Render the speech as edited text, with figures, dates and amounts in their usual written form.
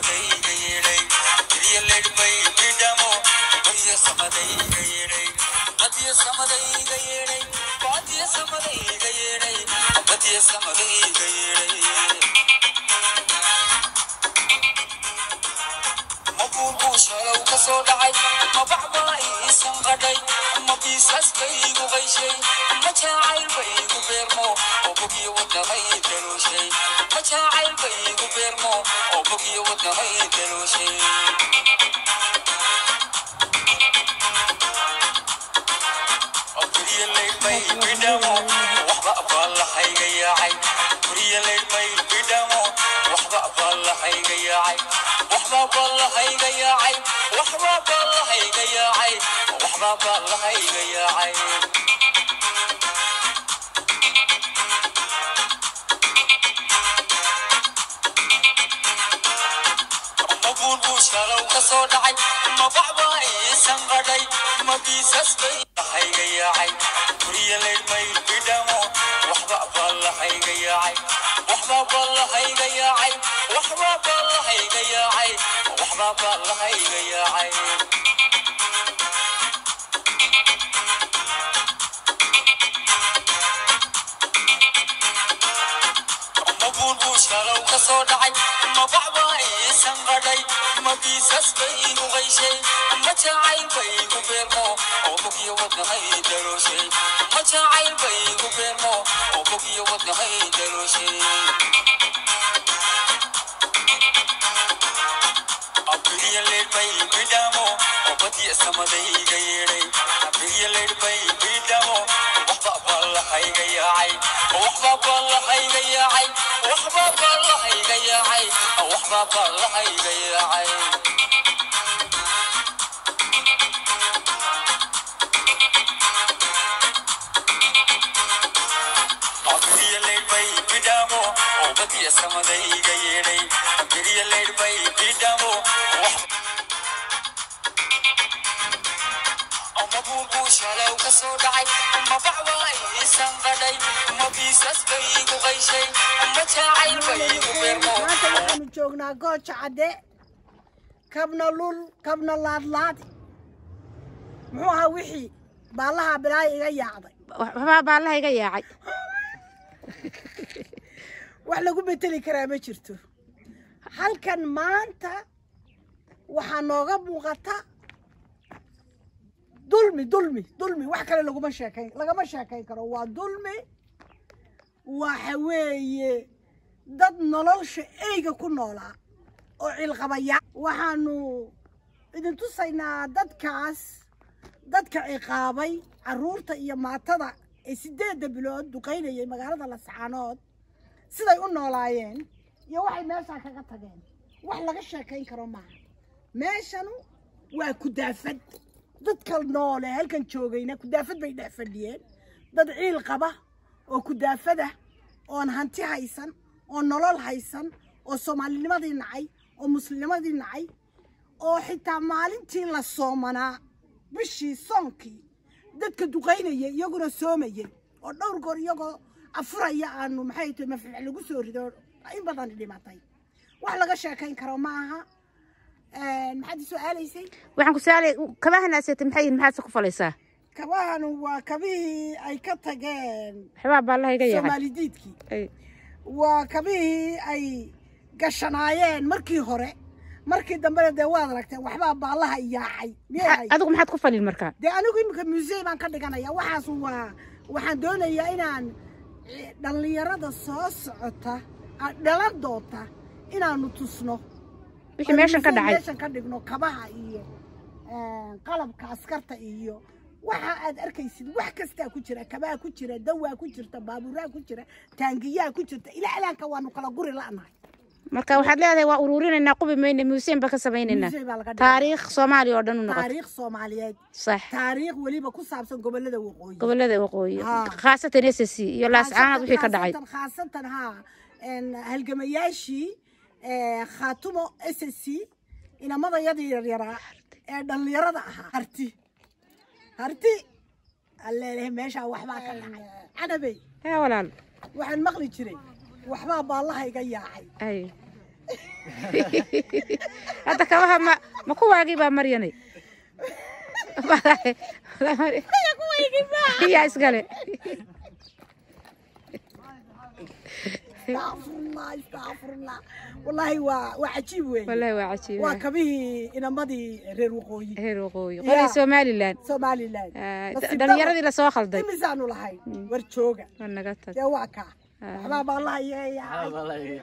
samaday gayray kiriya leedbay bidamo badiya samaday gayray badiya samaday gayray badiya samaday gayray badiya samaday gayray مبوبو شلو كسو دعي ما بعباي سنقدي ما بيساس بيغو غيشي ما جاعل بيغو بيرمو او بقي ودنا غيدلو شي ما جاعل بيغو بيرمو او بقي ودنا غيدلو شي كريا الليل بي بدمو وحبا بالله حيقا يا عي كريا الليل بي بدمو وحبا بالله حيقا يا عي وحبا بالله حيقا يا عي وحبا بالله حيقا يا عي وحبا بالله حيقا يا عي مبوبو شلو كسو دعي ما بعباي سنقدي ما بيساس بي حيقا يا عي كريا الليل بي بدمو وحبا بالله حيقا يا عي وحبا بالله حيقا يا عي وحبا بالله حيقا يا عي وحبا بالله حيقا يا عي مبوبو شلو كسو دعي ما بعباي سنقدي ما بيساس بيغو غيشي ما جاعل بيغو بيرمو او بقي ودنا غيدلو شي ما جاعل بيغو بيرمو او بقي ودنا غيدلو شي كريا الليل بي بدمو وبدي سمدي غيري كريا الليل بي بدمو وحبا بالله حيقا يا عي وحبا بالله حيقا يا عي وحبا بالله حيقا يا عي وحبا بالله حيقا يا عي كريا الليل بي بدمو وبدي سمدي غيري كريا الليل بي بدمو مبوبو شلو كسو دعي ما بعواي سنقدي ما بيساس بيغو غيشي ما جاعل بيغو بيرمو waxaanu joognaa gooja cadde kabna lul kabna laadlaad muxuu ahaa wixii baalaha bilaay iga yaacday waxba baalaha iga yaacay wax lagu beteli karaa ma jirto halkan maanta waxaa nooga muuqata dulmi wax kale lagama sheekayn karo waa dulmi waxa weeye dad nolosha eyga ku noolaa oo cilqabaya waxaanu idin tusaynaa dadkaas dadka ciqaabay caruurta iyo maatada ee 8 bilood duqeynayay magaalada Lascaanood siday u noolaayeen iyo waxay meesha kaga tageen wax laga sheekayn karo maaha meeshanu waa ku daafad dadka nool ee halkan joogayna ku daafad bay dhex fadhiyeen dad ciil qaba oo ku daafada oo hanti haysan oo nolol haysan oo Soomaalinimadii nacay oo Muslimadii nacay oo xitaa maalintii la soomanaa bishii soonkii dadka duqeynayay iyaguna soomayay oo dhowr goor iyagoo afuraya aanu maxay tahay mafciil lagu soo rido in badan dhimatay wax laga sheekayn karo maaha maxaad su'aalaysay waxaan ku su'aalay kabaha naasiyada maxay ku falaysaa kabahan waa kabihii ay ka tageen waxba baalaha iga yaacay Soomaalidiidkii waa kabihii ay gashanaayeen markii hore markii dambe de waad aragteen waxba baalaha yaacay adigu maxaad ku falin markaa de anigu imika museum aan ka dhiganaya waxaas waxaan doonayaa inaan dhalinyarada soo socota dhalan doonta inaanu tusno wixii meeshan ka dhacay meeshan ka dhigno kabaha iyo qalabka askarta iyo waxa aad arkaysid wax kasta ku jira kabaha ku jira dawaa ku jirta baabuuraha ku jira taangiyaha ku jirta ilaa ilaanka waanu kala guri la'nahay marka waxaad leedahay waa ururinayna qubi mayna museum ba ka sameynayna taariikh Soomaali oo dhan u noqoto taariikh Soomaaliyeed sax taariikh waliba ku saabsan gobolada waqooyi khaasatan SSC iyo Lascaanood wixii ka dhacay khaasatan halgamayaashii khaatumo SSC inamada yaryara ee dhalinyarada ahaa harti alleeyahay meesha waxba ka dhacay anabay walaal waxaan maqli jiray waxba baalaha iga yaacay هذا كواها ما كواجي بمرياني يا اسقالي استغفر الله والله وعجيب وين والله وعجيب وكبيه إن ماضي غير وقوي قولي سومالي لان دليرة لا سو خلدي ميزانو لهاي ورجوجا ونقطة يا واكا حباب الله يا